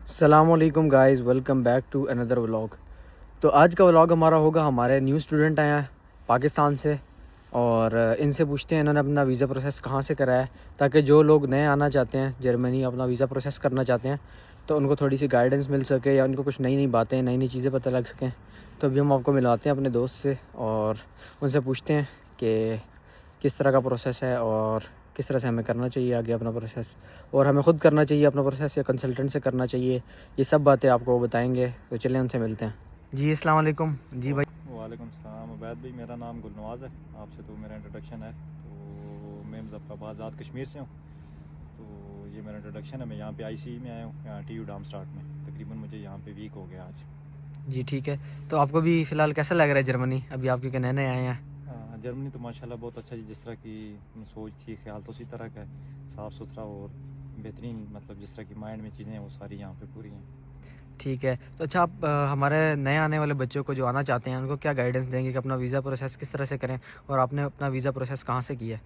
अस्सलामुअलैकुम guys, welcome back to another vlog. तो आज का व्लॉग हमारा होगा, हमारे न्यू स्टूडेंट आए हैं पाकिस्तान से और इनसे पूछते हैं इन्होंने अपना वीज़ा प्रोसेस कहाँ से करा है, ताकि जो लोग नए आना चाहते हैं जर्मनी, अपना वीज़ा प्रोसेस करना चाहते हैं, तो उनको थोड़ी सी गाइडेंस मिल सके या उनको कुछ नई नई बातें, नई नई चीज़ें पता लग सकें। तो अभी हम आपको मिलाते हैं अपने दोस्त से और उनसे पूछते हैं कि किस तरह का प्रोसेस है और किस तरह से हमें करना चाहिए आगे अपना प्रोसेस, और हमें ख़ुद करना चाहिए अपना प्रोसेस या कंसल्टेंट से करना चाहिए। ये सब बातें आपको वो बताएंगे, तो चलिए उनसे मिलते हैं। जी अस्सलाम वालेकुम। जी भाई। वालेकुम सलाम उबैद भाई, मेरा नाम गुलनवाज़ है। आपसे तो मेरा इंट्रोडक्शन है। तो मैं मुज़फ़्फ़राबाद आज़ाद कश्मीर से हूँ। तो ये मेरा इंट्रोडक्शन है। मैं यहाँ पे आईसीई में आया हूँ, यहाँ टीयू डामस्टार्ट में। तकरीबन मुझे यहाँ पे वीक हो गया आज। जी ठीक है। तो आपको भी फ़िलहाल कैसा लग रहा है जर्मनी, अभी आप क्योंकि नए नए आए हैं? जर्मनी तो माशाल्लाह बहुत अच्छा जी, जिस तरह की सोच थी, ख्याल तो उसी तरह का है। साफ़ सुथरा और बेहतरीन, मतलब जिस तरह की माइंड में चीज़ें हैं वो सारी यहाँ पे पूरी हैं। ठीक है। तो अच्छा, आप हमारे नए आने वाले बच्चों को जो आना चाहते हैं उनको क्या गाइडेंस देंगे कि अपना वीज़ा प्रोसेस किस तरह से करें, और आपने अपना वीज़ा प्रोसेस कहाँ से किया है?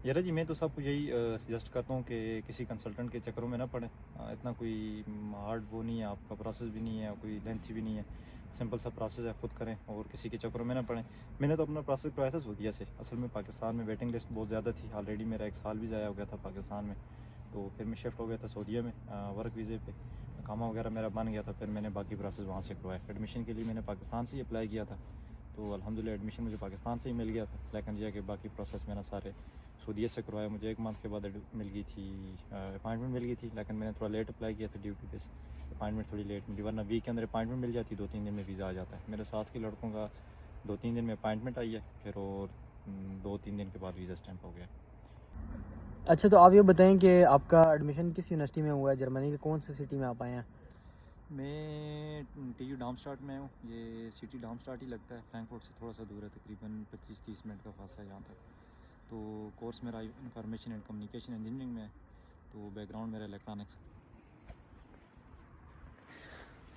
यारा जी, मैं तो सबको यही सजेस्ट करता हूँ कि किसी कंसल्टेंट के चक्करों में ना पड़े। इतना कोई हार्ड वो नहीं है, आपका प्रोसेस भी नहीं है, कोई लेंथी भी नहीं है। सिंपल सा प्रोसेस है, खुद करें और किसी के चक्करों में ना पड़ें। मैंने तो अपना प्रोसेस करवाया था सऊदीया से। असल में पाकिस्तान में वेटिंग लिस्ट बहुत ज़्यादा थी। ऑलरेडी मेरा 1 साल भी ज़ाया हो गया था पाकिस्तान में। तो फिर मैं शिफ्ट हो गया था सऊदीया में वर्क वीज़े पे। कामा वगैरह मेरा बन गया था। फिर मैंने बाकी प्रोसेस वहाँ से करवाया। एडमिशन के लिए मैंने पाकिस्तान से ही अप्लाई किया था। तो अल्हम्दुलिल्लाह एडमिशन मुझे पाकिस्तान से ही मिल गया था। लेकिन यह कि बाकी प्रोसेस मैंने सारे सऊदीया से करवाया। मुझे 1 मंथ के बाद मिल गई थी, अपॉइंटमेंट मिल गई थी। लेकिन मैंने थोड़ा लेट अप्लाई किया था ड्यू टू दिस। अपॉइंटमेंट थोड़ी लेट मिली, वरना वीक के अंदर अपॉइंटमेंट मिल जाती, 2-3 दिन में वीज़ा आ जाता है। मेरे साथ के लड़कों का 2-3 दिन में अपॉइंटमेंट आई है फिर, और 2-3 दिन के बाद वीज़ा स्टैंप हो गया। अच्छा, तो आप ये बताएं कि आपका एडमिशन किस यूनिवर्सिटी में हुआ है, जर्मनी के कौन सी सिटी में आप आए हैं? मैं टीयू डामस्टार्ट में हूँ। ये सिटी डामस्टार्ट ही लगता है, फ्रैंकफर्ट से थोड़ा सा दूर है, तकरीबन 25-30 मिनट का फासला है यहाँ तक। तो कोर्स मेरा इंफॉर्मेशन एंड कम्युनिकेशन इंजीनियरिंग में है। तो बैकग्राउंड मेरा इलेक्ट्रॉनिक्स।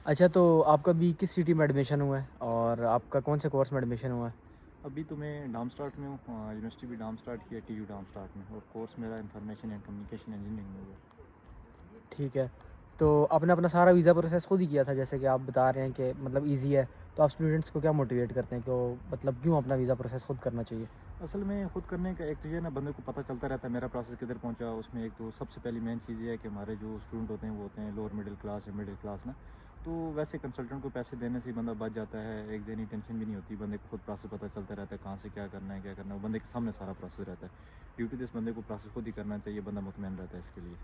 अच्छा, तो आपका भी किस सिटी में एडमिशन हुआ है और आपका कौन से कोर्स में एडमिशन हुआ है? अभी तो मैं डामस्टार्ट में हूँ। यूनिवर्सिटी भी डामस्टार्ट की है, टीयू डामस्टार्ट में, और कोर्स मेरा इंफॉर्मेशन एंड कम्युनिकेशन इंजीनियरिंग में हुआ। ठीक है। तो आपने अपना सारा वीज़ा प्रोसेस खुद ही किया था, जैसे कि आप बता रहे हैं कि मतलब इजी है, तो आप स्टूडेंट्स को क्या मोटिवेट करते हैं कि वो मतलब क्यों अपना वीज़ा प्रोसेस खुद करना चाहिए? असल में खुद करने का एक तो ये ना, बंदे को पता चलता रहता है मेरा प्रोसेस किधर पहुंचा। उसमें एक तो सबसे पहली मेन चीज़ ये है कि हमारे जो स्टूडेंट होते हैं वो होते हैं लोअर मिडिल क्लास या मिडिल क्लास ना। तो वैसे कंसल्टेंट को पैसे देने से ही बंदा बच जाता है। एक दिन ही टेंशन भी नहीं होती, बंदे को खुद प्रोसेस पता चलता रहता है, कहाँ से क्या करना है, क्या करना है। वो बंदे के सामने सारा प्रोसेस रहता है। ड्यू टू दिस बंदे को प्रोसेस खुद ही करना चाहिए, बंदा मुतमईन रहता है इसके लिए।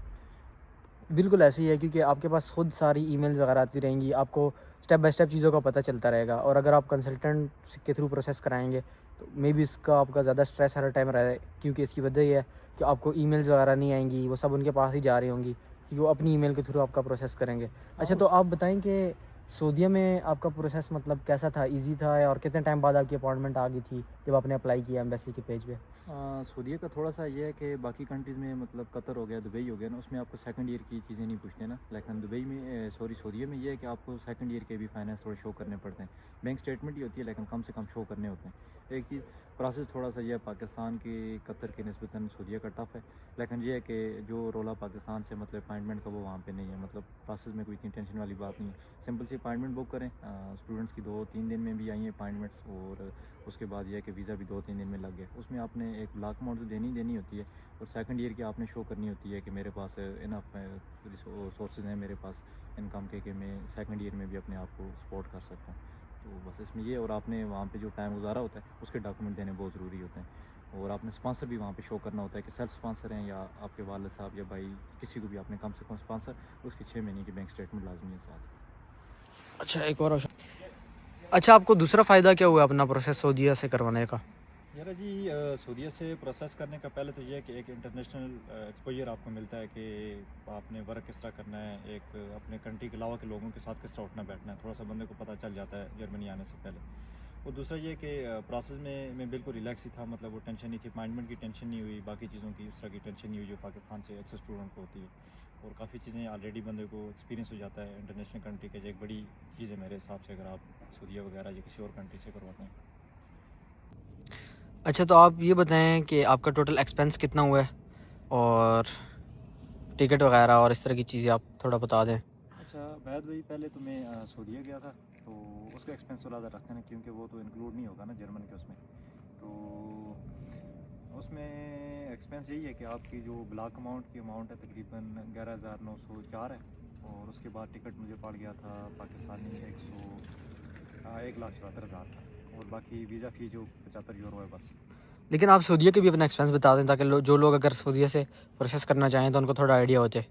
बिल्कुल ऐसे ही है, क्योंकि आपके पास खुद सारी ईमेल्स वगैरह आती रहेंगी, आपको स्टेप बाय स्टेप चीज़ों का पता चलता रहेगा, और अगर आप कंसल्टेंट के थ्रू प्रोसेस कराएंगे तो मे बी इसका आपका ज़्यादा स्ट्रेस हर टाइम रहे, क्योंकि इसकी वजह ये है कि आपको ईमेल्स वगैरह नहीं आएंगी, वो सब उनके पास ही जा रही होंगी, क्योंकि वो अपनी ईमेल के थ्रू आपका प्रोसेस करेंगे। हाँ अच्छा, तो उस आप बताएं कि सऊदीया में आपका प्रोसेस मतलब कैसा था, ईजी था, और कितने टाइम बाद आपकी अपॉइंटमेंट आ गई थी जब आपने अप्लाई किया एम्बेसी के पेज पे? सऊदीया का थोड़ा सा ये है कि बाकी कंट्रीज़ में, मतलब कतर हो गया, दुबई हो गया ना, उसमें आपको सेकंड ईयर की चीज़ें नहीं पूछते ना। लेकिन दुबई में, सॉरी, सऊदीया में ये है कि आपको सेकंड ईयर के भी फाइनेंस थोड़े शो करने पड़ते हैं। बैंक स्टेटमेंट ही होती है लेकिन कम से कम शो करने होते हैं। एक चीज़ प्रोसेस थोड़ा सा ये है, पाकिस्तान की कतर के निस्बतन सऊदीया का टफ़ है। लेकिन ये है कि जो रोला पाकिस्तान से मतलब अपॉइंटमेंट का, वो वहाँ पे नहीं है। मतलब प्रोसेस में कोई इतनी टेंशन वाली बात नहीं है। सिंपल सी अपॉइंटमेंट बुक करें। स्टूडेंट्स की 2-3 दिन में भी आई हैं अपॉइंटमेंट्स, और उसके बाद यह है कि वीज़ा भी 2-3 दिन में लग गया। उसमें आपने एक ब्लॉक अमाउंट तो देनी होती है, और सेकंड ईयर की आपने शो करनी होती है कि मेरे पास इनफ सोर्सेज हैं मेरे पास इनकम के, कि मैं सेकंड ईयर में भी अपने आप को सपोर्ट कर सकता हूँ। तो बस इसमें ये, और आपने वहाँ पे जो टाइम गुजारा होता है उसके डॉक्यूमेंट देने बहुत ज़रूरी होते हैं। और आपने स्पॉन्सर भी वहाँ पे शो करना होता है कि सेल्फ स्पॉन्सर हैं, या आपके वालिद साहब या भाई, किसी को भी आपने कम से कम स्पॉन्सर, उसकी 6 महीने की बैंक स्टेटमेंट लाजमी है साथ। अच्छा, एक और अच्छा, आपको दूसरा फ़ायदा क्या हुआ अपना प्रोसेस सऊदीया से करवाने का? यार जी, सऊदीया से प्रोसेस करने का पहले तो ये है कि एक इंटरनेशनल एक्सपोजर आपको मिलता है कि आपने वर्क किस तरह करना है, एक अपने कंट्री के अलावा के लोगों के साथ किस तरह उठना बैठना है, थोड़ा सा बंदे को पता चल जाता है जर्मनी आने से पहले। और दूसरा ये कि प्रोसेस में मैं बिल्कुल रिलैक्स ही था, मतलब वो टेंशन नहीं थी, अपॉइंटमेंट की टेंशन नहीं हुई, बाकी चीज़ों की उस तरह की टेंशन नहीं हुई जो पाकिस्तान से अक्सर स्टूडेंट को होती है। और काफ़ी चीज़ें ऑलरेडी बंदे को एक्सपीरियंस हो जाता है इंटरनेशनल कंट्री के, जो एक बड़ी चीज़ है मेरे हिसाब से, अगर आप सऊदीया वगैरह या किसी और कंट्री से करवाते हैं। अच्छा, तो आप ये बताएं कि आपका टोटल एक्सपेंस कितना हुआ है, और टिकट वगैरह और इस तरह की चीज़ें आप थोड़ा बता दें। अच्छा बैद भाई, पहले तो मैं सऊदीया गया था, तो उसका एक्सपेंस तो ज़्यादा रखते हैं क्योंकि वो तो इंक्लूड नहीं होगा ना जर्मन के उसमें। तो उसमें एक्सपेंस यही है कि आपकी जो ब्लॉक अमाउंट की अमाउंट है तकरीबन 11,904 है, और उसके बाद टिकट मुझे पड़ गया था पाकिस्तानी 1,74,000 का, और बाकी वीज़ा फ़ी जो 75 यूरो है बस। लेकिन आप सऊदीया के भी अपना एक्सपेंस बता दें ताकि जो लोग अगर सऊदीया से प्रोसेस करना चाहें तो उनको थोड़ा आइडिया हो जाए।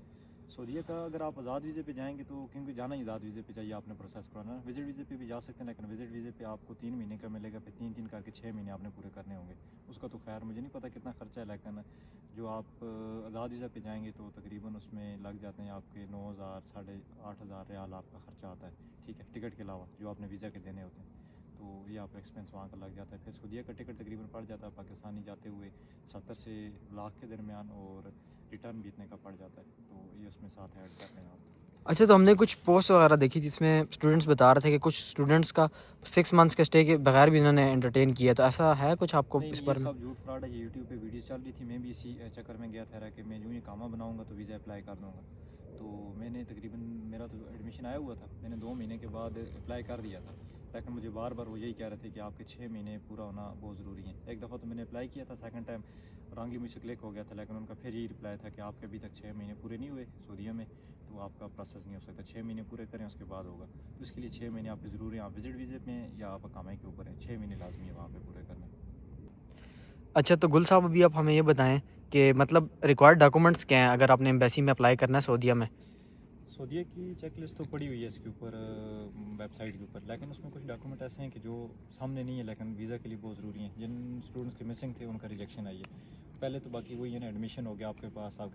सऊदीया का अगर आप आज़ाद वीज़े पे जाएंगे तो, क्योंकि जाना ही आज़ाद वीज़े पे चाहिए आपने प्रोसेस कराना, विजिट वीज़े पे भी जा सकते हैं, लेकिन विजिट वीज़े पे आपको 3 महीने का मिलेगा, फिर 3-3 करके 6 महीने आपने पूरे करने होंगे। उसका तो खैर मुझे नहीं पता कितना खर्चा है, लेकिन जो आप आज़ाद वीज़ा पे जाएंगे तो तकरीबन उसमें लग जाते हैं आपके 9,000 8,500 रियाल आपका खर्चा आता है, ठीक है, टिकट के अलावा जो आपने वीज़ा के देने होते हैं। तो ये आपका एक्सपेंस वहाँ का लग जाता है। फिर सऊदीया का टिकट तकरीबन पड़ जाता है पाकिस्तानी जाते हुए 70 से लाख के दरमियान, और रिटर्न भी इतने का पड़ जाता है, तो ये उसमें साथ ऐड कर रहे हैं आप। अच्छा, तो हमने कुछ पोस्ट वगैरह देखी जिसमें स्टूडेंट्स बता रहे थे कि कुछ स्टूडेंट्स का 6 मंथ्स के स्टे के बगैर भी इन्होंने एंटरटेन किया, तो ऐसा है कुछ आपको नहीं इस नहीं, ये बारे में? सब झूठ फ्रॉड है। ये यूट्यूब पे वीडियो चल रही थी, मैं भी इसी चक्कर में गया था कि मैं यूँ ही कामा बनाऊंगा तो वीज़ा अप्लाई कर दूंगा। तो मैंने तकरीबन, मेरा तो एडमिशन आया हुआ था, मैंने 2 महीने के बाद अप्लाई कर दिया था, लेकिन मुझे बार बार वो यही कह रहे थे कि आपके 6 महीने पूरा होना बहुत ज़रूरी है। एक दफ़ा तो मैंने अप्लाई किया था, सेकंड टाइम रॉन्गली मुझसे क्लिक हो गया था, लेकिन उनका फिर यही रिप्लाई था कि आपके अभी तक 6 महीने पूरे नहीं हुए सऊदीया में, तो आपका प्रोसेस नहीं हो सकता, 6 महीने पूरे करें उसके बाद होगा। तो इसके लिए 6 महीने आपके ज़रूरी हैं, आप विजिट वीज़े में या आप कामाई के ऊपर हैं, 6 महीने लाजमी है वहाँ पर पूरे करने। अच्छा, तो गुल साहब अभी आप हमें ये बताएं कि मतलब रिक्वायर्ड डॉक्यूमेंट्स क्या हैं अगर आपने एम्बेसी में अप्लाई करना है सऊदीया में? सऊदीया की चेकलिस्ट तो पड़ी हुई है इसके ऊपर, वेबसाइट के ऊपर, लेकिन उसमें कुछ डॉक्यूमेंट ऐसे हैं कि जो सामने नहीं है, लेकिन वीज़ा के लिए बहुत ज़रूरी हैं। जिन स्टूडेंट्स के मिसिंग थे उनका रिजेक्शन आई है। पहले तो बाकी वही है ना, एडमिशन हो गया आपके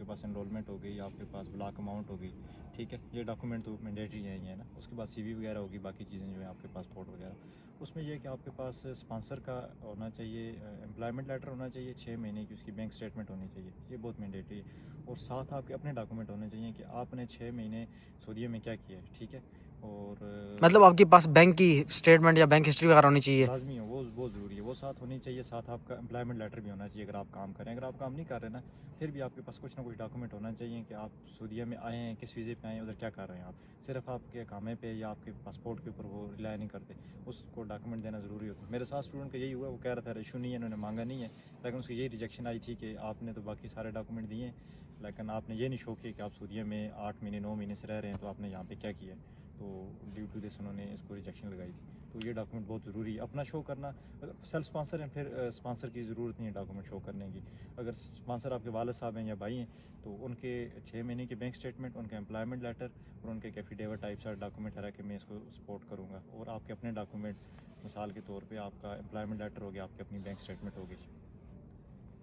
पास एनरोलमेंट हो गई, आपके पास ब्लॉक अमाउंट हो गई, ठीक है, ये डॉक्यूमेंट तो मैंडेटरी है ना। उसके बाद CV वगैरह होगी, बाकी चीज़ें जो है आपके पासपोर्ट वगैरह। उसमें यह है कि आपके पास स्पॉन्सर का होना चाहिए, एम्प्लॉयमेंट लेटर होना चाहिए, 6 महीने की उसकी बैंक स्टेटमेंट होनी चाहिए, ये बहुत मैंडेटरी है। और साथ आपके अपने डॉक्यूमेंट होने चाहिए कि आपने 6 महीने सऊदीया में क्या किया है, ठीक है। और मतलब आपके पास बैंक की स्टेटमेंट या बैंक हिस्ट्री वगैरह होनी चाहिए? लाजमी है, वो बहुत ज़रूरी है, वो साथ होनी चाहिए। साथ आपका एम्प्लॉयमेंट लेटर भी होना चाहिए अगर आप काम करें। अगर आप काम नहीं कर रहे ना, फिर भी आपके पास कुछ ना कुछ डॉक्यूमेंट होना चाहिए कि आप सऊदीया में आए हैं, किस वीज़े पे आए हैं, उधर क्या कर रहे हैं आप। सिर्फ आपके कामे पे या आपके पासपोर्ट के ऊपर वो रिलाई नहीं करते, उसको डॉक्यूमेंट देना ज़रूरी होता है। मेरे साथ स्टूडेंट का यही हुआ, वो कह रहा था इशू नहीं है, इन्होंने मांगा नहीं है, लेकिन उसकी यही रिजेक्शन आई थी कि आपने तो बाकी सारे डॉक्यूमेंट दिए हैं, लेकिन आपने ये नहीं शो किया कि आप सऊदीया में 8 महीने 9 महीने से रह रहे हैं, तो आपने यहाँ पे क्या किया है। तो ड्यू टू दिस उन्होंने इसको रिजेक्शन लगाई थी। तो ये डॉक्यूमेंट बहुत ज़रूरी है अपना शो करना। अगर सेल्फ स्पॉन्सर हैं फिर स्पॉन्सर की ज़रूरत नहीं है डॉक्यूमेंट शो करने की। अगर स्पॉन्सर आपके वालिद साहब हैं या भाई हैं, तो उनके 6 महीने की बैंक स्टेटमेंट, उनका एम्प्लॉयमेंट लेटर और उनके एक एफिडेविट टाइप सा डॉक्यूमेंट है कि मैं इसको सपोर्ट करूँगा। और आपके अपने डॉक्यूमेंट, मिसाल के तौर पर आपका एम्प्लॉयमेंट लेटर हो गया, आपकी अपनी बैंक स्टेटमेंट होगी।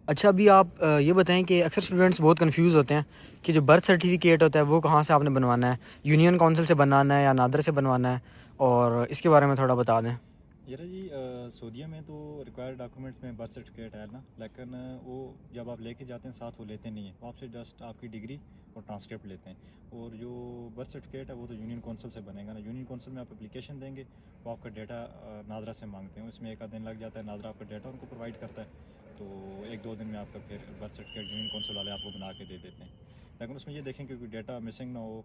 अच्छा, अभी आप ये बताएं कि अक्सर स्टूडेंट्स बहुत कंफ्यूज होते हैं कि जो बर्थ सर्टिफिकेट होता है वो कहाँ से आपने बनवाना है, यूनियन काउंसिल से बनवाना है या नादर से बनवाना है, और इसके बारे में थोड़ा बता दें। यार जी, सऊदीया में तो रिक्वायर्ड डॉक्यूमेंट्स में बर्थ सर्टिफिकेट है ना, लेकिन वो जब आप लेके जाते हैं साथ वो लेते नहीं है, वो आपसे जस्ट आपकी डिग्री और ट्रांसक्रिप्ट लेते हैं। और जो बर्थ सर्टिफिकेट है वो तो यूनियन काउंसिल से बनेगा ना। यूनियन काउंसिल में आप एप्लीकेशन देंगे, वो आपका डेटा नादरा से मांगते हैं, उसमें 1 आध दिन लग जाता है, नादरा आपका डेटा उनको प्रोवाइड करता है, तो 1-2 दिन में आपका फिर बर्थ सर्टिफिकेट यूनियन काउंसिल वाले आपको बना के दे देते हैं। लेकिन उसमें ये देखें कि कोई डेटा मिसिंग ना हो,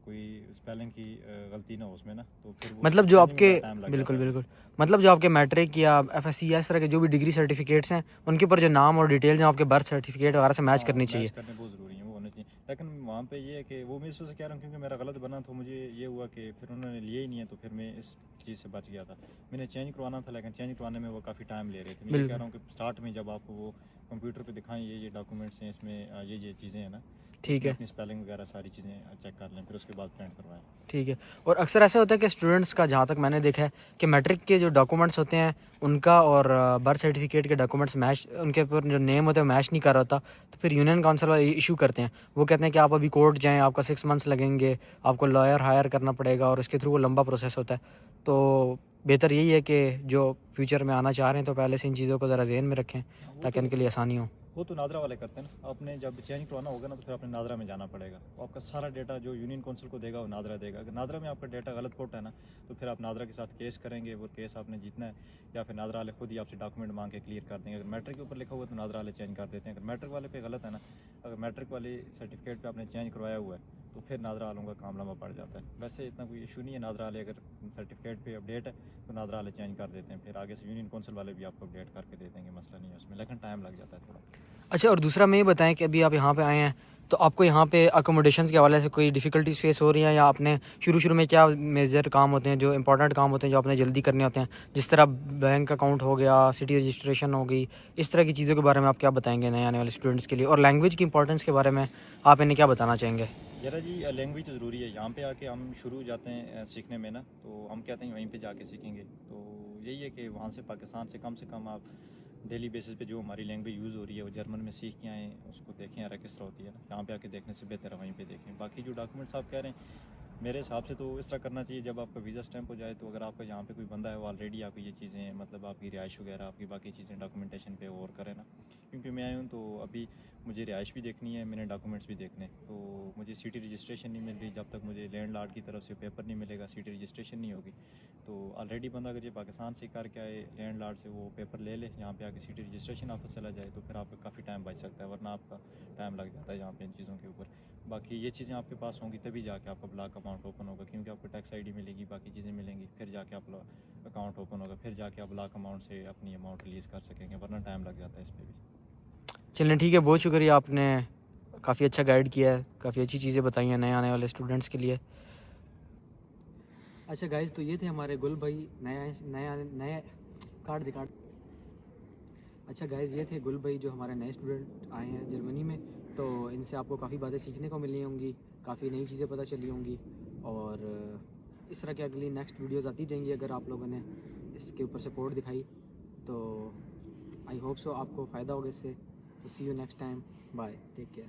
कोई स्पेलिंग की गलती ना हो उसमें ना, तो फिर वो मतलब जो चेंजिंग में आपके, बड़ा टाइम लग जाता बिल्कुल है। बिल्कुल, मतलब जो आपके मैट्रिक या FSC या इस तरह के जो भी डिग्री सर्टिफिकेट्स हैं उनके ऊपर जो नाम और डिटेल्स हैं आपके बर्थ सर्टिफिकेट वगैरह से मैच हाँ, करनी मैच चाहिए। करने बहुत ज़रूरी है, वो होने चाहिए। लेकिन वहाँ पे ये है कि वो मैं इससे कह रहा हूँ क्योंकि मेरा गलत बना, तो मुझे ये हुआ कि फिर उन्होंने लिया ही नहीं है, तो फिर मैं इस चीज़ से बच गया था। मैंने चेंज करवाना था, लेकिन चेंज करवाने में वो काफ़ी टाइम ले रहे थे। मैं ये कह रहा हूँ कि स्टार्ट में जब आपको वो कंप्यूटर पे दिखाएं ये डॉक्यूमेंट्स हैं, इसमें ये चीज़ें हैं ना, ठीक उसमें है, अपनी स्पेलिंग वगैरह सारी चीज़ें चेक कर लें, फिर उसके बाद प्रिंट करवाएं। ठीक है। और अक्सर ऐसा होता है कि स्टूडेंट्स का, जहाँ तक मैंने देखा है, कि मैट्रिक के जो डॉक्यूमेंट्स होते हैं उनका और बर्थ सर्टिफिकेट के डॉक्यूमेंट्स मैच, उनके ऊपर जो नेम होता है मैच नहीं कर रहा होता, तो फिर यूनियन काउंसिल वाले इशू करते हैं। वो कहते हैं कि आप अभी कोर्ट जाएं, आपका 6 मंथ्स लगेंगे, आपको लॉयर हायर करना पड़ेगा और इसके थ्रू वो लंबा प्रोसेस होता है। तो बेहतर यही है कि जो फ्यूचर में आना चाह रहे हैं तो पहले से इन चीज़ों को ज़रा ज़हन में रखें वो ताकि तो उनके लिए आसानी हो। वो तो नादरा वाले करते हैं ना। आपने जब चेंज करवाना होगा ना तो फिर आपने नादरा में जाना पड़ेगा। वो आपका सारा डेटा जो यूनियन काउंसिल को देगा वो नादरा देगा। अगर नादरा में आपका डेटा गलत कोट है ना तो फिर आप नादरा के साथ केस करेंगे, वो केस आपने जीतना है, या फिर नादरा वाले खुद ही आपसे डॉक्यूमेंट मांग के क्लियर कर देंगे। अगर मैट्रिक के ऊपर लिखा हुआ है तो नादरा वाले चेंज कर देते हैं। अगर मैट्रिक वाले पे गलत है ना, अगर मैट्रिक वाले सर्टिफिकेट पे आपने चेंज करवाया हुआ है तो फिर नादरा वालों का काम लंबा पड़ जाता है। वैसे इतना कोई इशू नहीं है, नादरा वाले अगर सर्टिफिकेट पे अपडेट है तो नादरा वाले चेंज कर देते हैं। फिर आगे से यूनियन काउंसिल वाले भी आपको अपडेट करके दे देंगे, मसला नहीं है उसमें, लेकिन टाइम लग जाता है थोड़ा। अच्छा, और दूसरा मैं ये बताएं कि अभी आप यहाँ पे आए हैं तो आपको यहाँ पे अकोमोडेशंस के हवाले से कोई डिफ़िकल्टीज फेस हो रही हैं, या आपने शुरू में क्या मेजर काम होते हैं जो इंपॉर्टेंट काम होते हैं जो आपने जल्दी करने होते हैं, जिस तरह बैंक अकाउंट हो गया, सिटी रजिस्ट्रेशन हो गई, इस तरह की चीज़ों के बारे में आप क्या बताएंगे नए आने वाले स्टूडेंट्स के लिए, और लैंग्वेज की इंपॉर्टेंस के बारे में आप इन्हें क्या बताना चाहेंगे? यारा जी, लैंग्वेज तो ज़रूरी है। यहाँ पे आके हम शुरू जाते हैं सीखने में ना, तो हम कहते हैं वहीं पे जाके सीखेंगे। तो यही है कि वहाँ से पाकिस्तान से कम आप डेली बेसिस पे जो हमारी लैंग्वेज यूज़ हो रही है वो जर्मन में सीख के आएँ, उसको देखें यार किस तरह होती है ना। यहाँ पे आके देखने से बेहतर है वहीं पे देखें। बाकी जो डॉक्यूमेंट्स आप कह रहे हैं, मेरे हिसाब से तो इस तरह करना चाहिए, जब आपका वीज़ा स्टैंप हो जाए तो अगर आपका यहाँ पे कोई बंदा है वो ऑलरेडी आपको ये चीज़ें, मतलब आपकी रिहाइश वगैरह, आपकी बाकी चीज़ें डॉक्यूमेंटेशन पे और करें ना। क्योंकि मैं आया हूँ तो अभी मुझे रिहाइश भी देखनी है, मैंने डॉक्यूमेंट्स भी देखने, तो मुझे सिटी रजिस्ट्रेशन नहीं मिल रही। जब तक मुझे लैंडलॉर्ड की तरफ से पेपर नहीं मिलेगा, सिटी रजिस्ट्रेशन नहीं होगी। तो ऑलरेडी बंदा अगर ये पाकिस्तान से करके आए, लैंडलॉर्ड से वो पेपर ले ले, यहाँ पे आके सिटी रजिस्ट्रेशन ऑफिस चला जाए, तो फिर आपका काफ़ी टाइम बच सकता है, वरना आपका टाइम लग जाता है यहाँ पे इन चीज़ों के ऊपर। बाकी ये चीज़ें आपके पास होंगी तभी जाके आपका ब्लॉक अकाउंट ओपन होगा, क्योंकि आपको टैक्स आईडी मिलेगी, बाकी चीज़ें मिलेंगी, फिर जाके आप अकाउंट ओपन होगा, फिर जाके आप ब्लॉक अमाउंट से अपनी अमाउंट रिलीज़ कर सकेंगे, वरना टाइम लग जाता है इस पर भी। चलें ठीक है, बहुत शुक्रिया, आपने काफ़ी अच्छा गाइड किया है, काफ़ी अच्छी चीज़ें बताई हैं नए आने वाले स्टूडेंट्स के लिए। अच्छा गाइज, तो ये थे हमारे गुल भाई, नए कार्ड। अच्छा गाइज, ये थे गुल भाई जो हमारे नए स्टूडेंट आए हैं जर्मनी में। तो इनसे आपको काफ़ी बातें सीखने को मिली होंगी, काफ़ी नई चीज़ें पता चली होंगी, और इस तरह की अगली नेक्स्ट वीडियोज़ आती जाएंगी अगर आप लोगों ने इसके ऊपर सपोर्ट दिखाई। तो आई होप सो आपको फ़ायदा होगा इससे। तो see you next time, bye, take care.